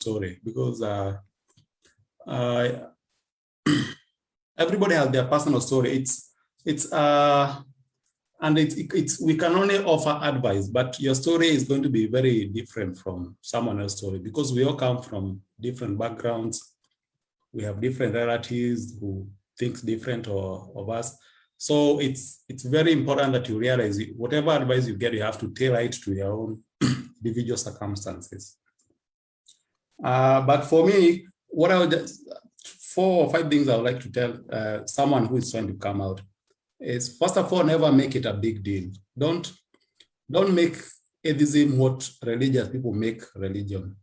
story, because everybody has their personal story. It's we can only offer advice, but your story is going to be very different from someone else's story, because we all come from different backgrounds. We have different relatives who think different of us. So it's very important that you realize whatever advice you get, you have to tailor it to your own individual circumstances. But for me, what I would just, 4 or 5 things I would like to tell someone who is trying to come out is, first of all, never make it a big deal. Don't make atheism what religious people make religion.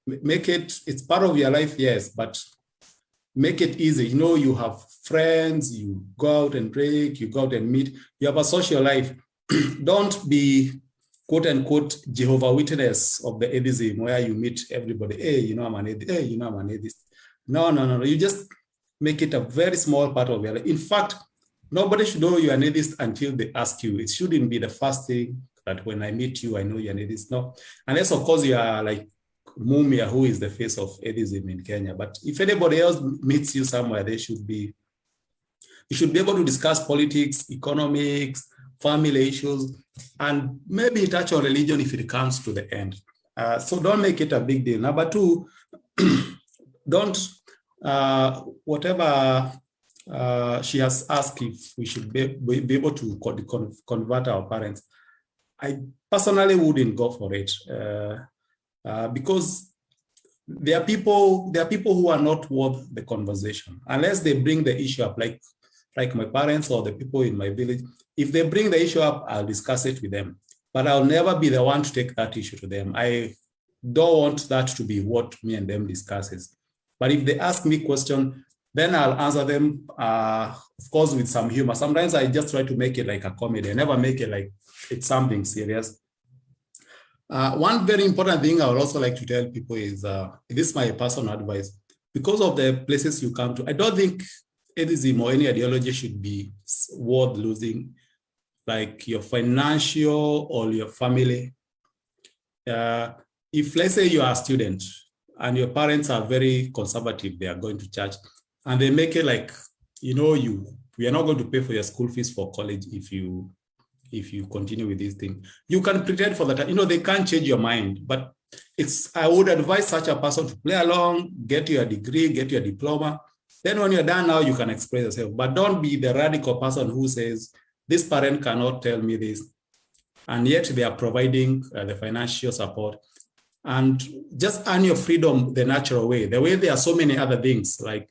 Make it's part of your life, yes, but make it easy. You know, you have friends, you go out and drink, you go out and meet, you have a social life. Don't be quote unquote Jehovah Witness of the atheism where you meet everybody. Hey, you know, I'm an atheist. Hey, you know, I'm an atheist. No. You just make it a very small part of your life. In fact, nobody should know you're an atheist until they ask you. It shouldn't be the first thing that when I meet you, I know you're an atheist. No, unless of course you are like Mumia, who is the face of atheism in Kenya. But if anybody else meets you somewhere, you should be able to discuss politics, economics, family issues, and maybe touch on religion if it comes to the end. So don't make it a big deal. Number 2, don't, whatever she has asked if we should be able to convert our parents, I personally wouldn't go for it. Because there are people who are not worth the conversation unless they bring the issue up, like my parents or the people in my village. If they bring the issue up, I'll discuss it with them, but I'll never be the one to take that issue to them. I don't want that to be what me and them discusses. But if they ask me question, then I'll answer them, of course, with some humor. Sometimes I just try to make it like a comedy. I never make it like it's something serious. One very important thing I would also like to tell people is, this is my personal advice, because of the places you come to, I don't think atheism or any ideology should be worth losing, like your financial or your family. If let's say you are a student and your parents are very conservative, they are going to church, and they make it like, you know, we are not going to pay for your school fees for college if you continue with this thing. You can pretend for that, you know, they can't change your mind, but I would advise such a person to play along, get your degree, get your diploma. Then when you're done now, you can express yourself, but don't be the radical person who says, this parent cannot tell me this, and yet they are providing the financial support. And just earn your freedom the natural way, the way there are so many other things, like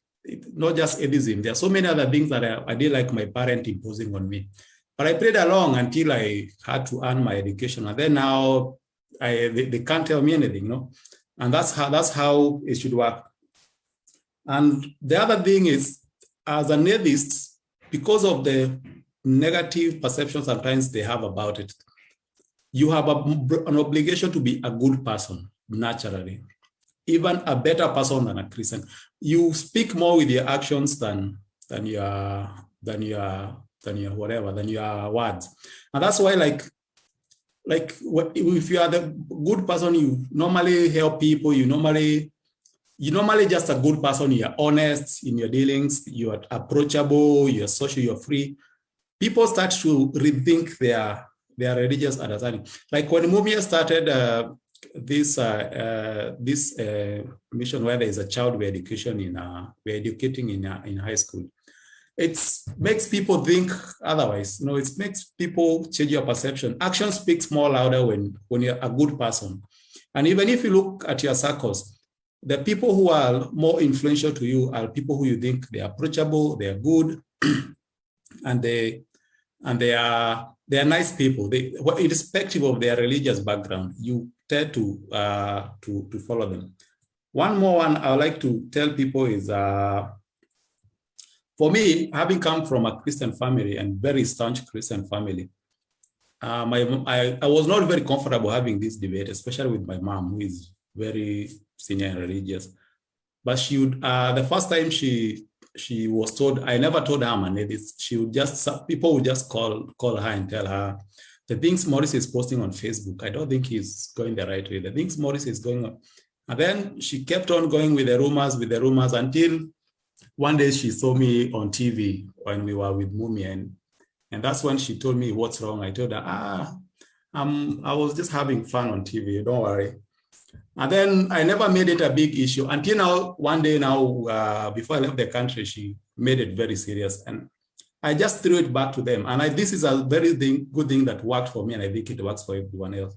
not just atheism, there are so many other things that I did like my parent imposing on me. But I played along until I had to earn my education. And then now they can't tell me anything, you know? And that's how it should work. And the other thing is, as an atheist, because of the negative perception sometimes they have about it, you have an obligation to be a good person, naturally, even a better person than a Christian. You speak more with your actions than your words. And that's why, like if you are the good person, you normally help people, you normally just a good person, you're honest in your dealings, you're approachable, you're social, you're free. People start to rethink their religious understanding. Like when Mumia started this mission where there is a child education we're educating in high school, it makes people think otherwise. You know, it makes people change your perception. Action speaks more louder when you're a good person. And even if you look at your circles, the people who are more influential to you are people who you think they are approachable, they are good, and they are nice people. Irrespective of their religious background, you tend to follow them. One more one I would like to tell people is, for me, having come from a Christian family and very staunch Christian family, I was not very comfortable having this debate, especially with my mom, who is very senior and religious. But she would, the first time she was told, I never told her I'm an atheist. People would just call her and tell her, the things Morris is posting on Facebook, I don't think he's going the right way. The things Morris is going on, And then she kept on going with the rumors until one day she saw me on TV when we were with Mumi, and that's when she told me what's wrong. I told her, I was just having fun on TV, don't worry. And then I never made it a big issue until now. One day now, before I left the country, she made it very serious. And I just threw it back to them. And this is a very good thing that worked for me, and I think it works for everyone else.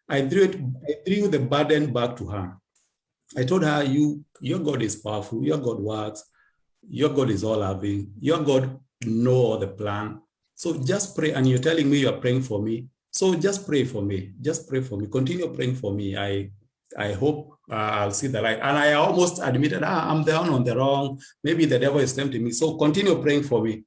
I threw the burden back to her. I told her, your God is powerful, your God works, your God is all loving, your God knows the plan. So just pray, and you're telling me you're praying for me. So just pray for me. Just pray for me. Continue praying for me. I hope I'll see the light. And I almost admitted, I'm down on the wrong. Maybe the devil is tempting me. So continue praying for me.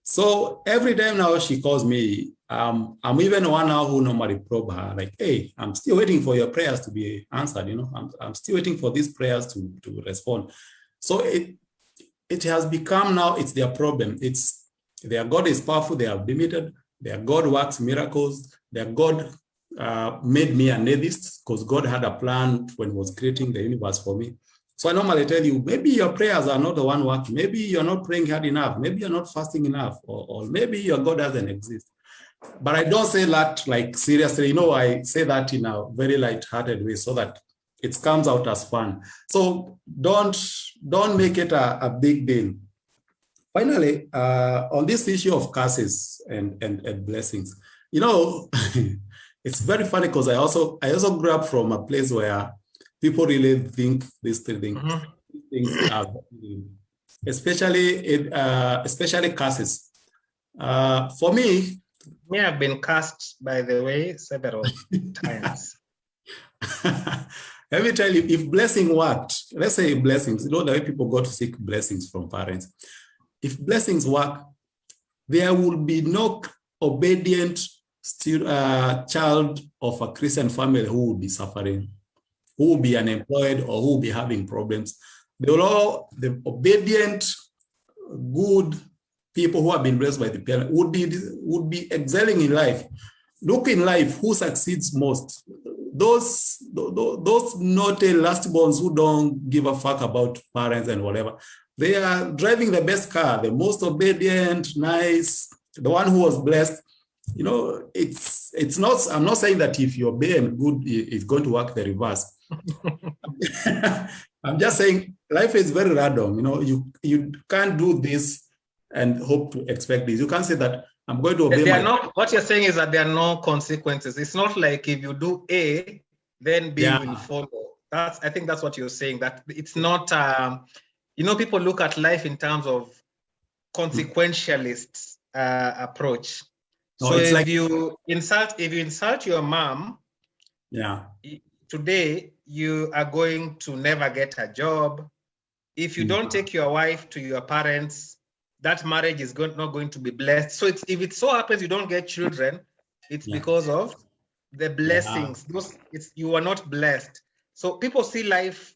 So every time now she calls me, I'm even one now who normally probe her, like, hey, I'm still waiting for your prayers to be answered. I'm still waiting for these prayers to respond. So it has become now, it's their problem. It's their God is powerful. They are limited. Their God works miracles. Their God made me an atheist because God had a plan when he was creating the universe for me. So I normally tell you, maybe your prayers are not the one working. Maybe you're not praying hard enough. Maybe you're not fasting enough, or maybe your God doesn't exist. But I don't say that like seriously. I say that in a very light-hearted way so that it comes out as fun. So don't make it a big deal. Finally, on this issue of curses and blessings, it's very funny because I also grew up from a place where people really think these things are, especially curses. For me, I've been cursed, by the way, several times. Let me tell you, if blessing worked, let's say blessings, the way people go to seek blessings from parents. If blessings work, there will be no obedient child of a Christian family who will be suffering, who will be unemployed, or who will be having problems. The obedient, good people who have been blessed by the parent would be excelling in life. Look in life, who succeeds most? Those naughty lastborns who don't give a fuck about parents and whatever. They are driving the best car, the most obedient, nice, the one who was blessed. It's not, I'm not saying that if you obey and good, it's going to work the reverse. I'm just saying life is very random. You can't do this and hope to expect this. You can't say that I'm going to obey. What you're saying is that there are no consequences. It's not like if you do A, then B will follow. I think that's what you're saying. That it's not. People look at life in terms of consequentialist approach. No, so if you insult your mom, today you are going to never get a job. If you don't take your wife to your parents, that marriage is not going to be blessed. So if it so happens you don't get children, it's because of the blessings. You are not blessed. So people see life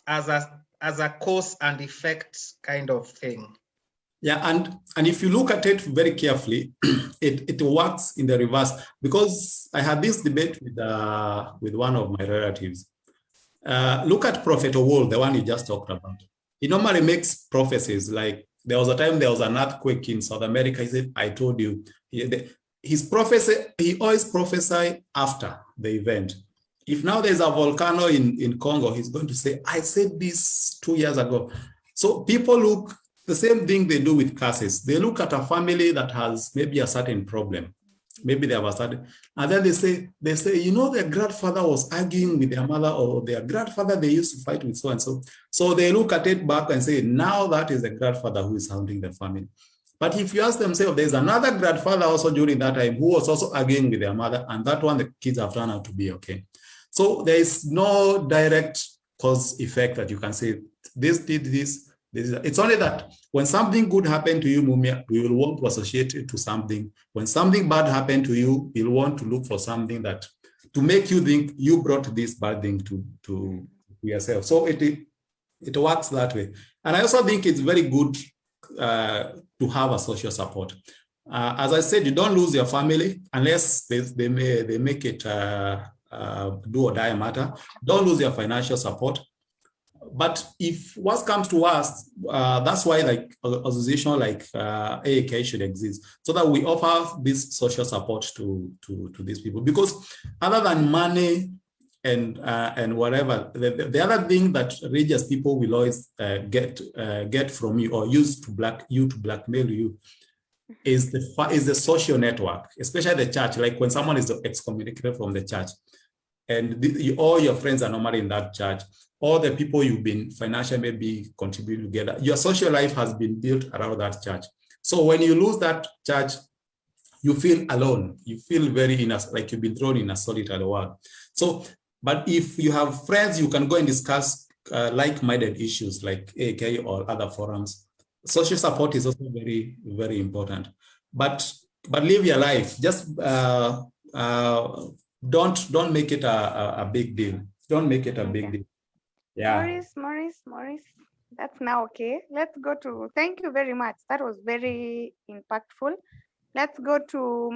as a cause and effect kind of thing. Yeah, and if you look at it very carefully, it works in the reverse. Because I had this debate with one of my relatives. Look at Prophet Owol, the one you just talked about. He normally makes prophecies. Like there was a time there was an earthquake in South America. He said, "I told you." His prophecy, he always prophesied after the event. If now there's a volcano in Congo, he's going to say, "I said this 2 years ago." So people look. The same thing they do with curses. They look at a family that has maybe a certain problem. Maybe they have a certain, and then they say, their grandfather was arguing with their mother, or their grandfather, they used to fight with so and so. So they look at it back and say, now that is the grandfather who is hounding the family. But if you ask themselves, there's another grandfather also during that time who was also arguing with their mother, and that one, the kids have turned out to be okay. So there is no direct cause effect that you can say, this did this. It's only that when something good happened to you, Mumia, we will want to associate it to something. When something bad happened to you, you'll want to look for something that to make you think you brought this bad thing to yourself. So it works that way. And I also think it's very good to have a social support. As I said, you don't lose your family unless they make it do or die matter. Don't lose your financial support. But if what comes to us, that's why like association like AAK should exist, so that we offer this social support to these people. Because other than money and whatever, the other thing that religious people will always get from you or use to blackmail you is the social network, especially the church. Like when someone is excommunicated from the church, and all your friends are normally in that church, all the people you've been financially maybe contributing together, your social life has been built around that church. So when you lose that church, you feel alone. You feel very like you've been thrown in a solitary world. So, but if you have friends, you can go and discuss like-minded issues like AK or other forums. Social support is also very, very important. But live your life. Just don't make it a big deal. Don't make it a big deal. Yeah. Maurice, that's now okay. Let's go to, thank you very much. That was very impactful. Let's go to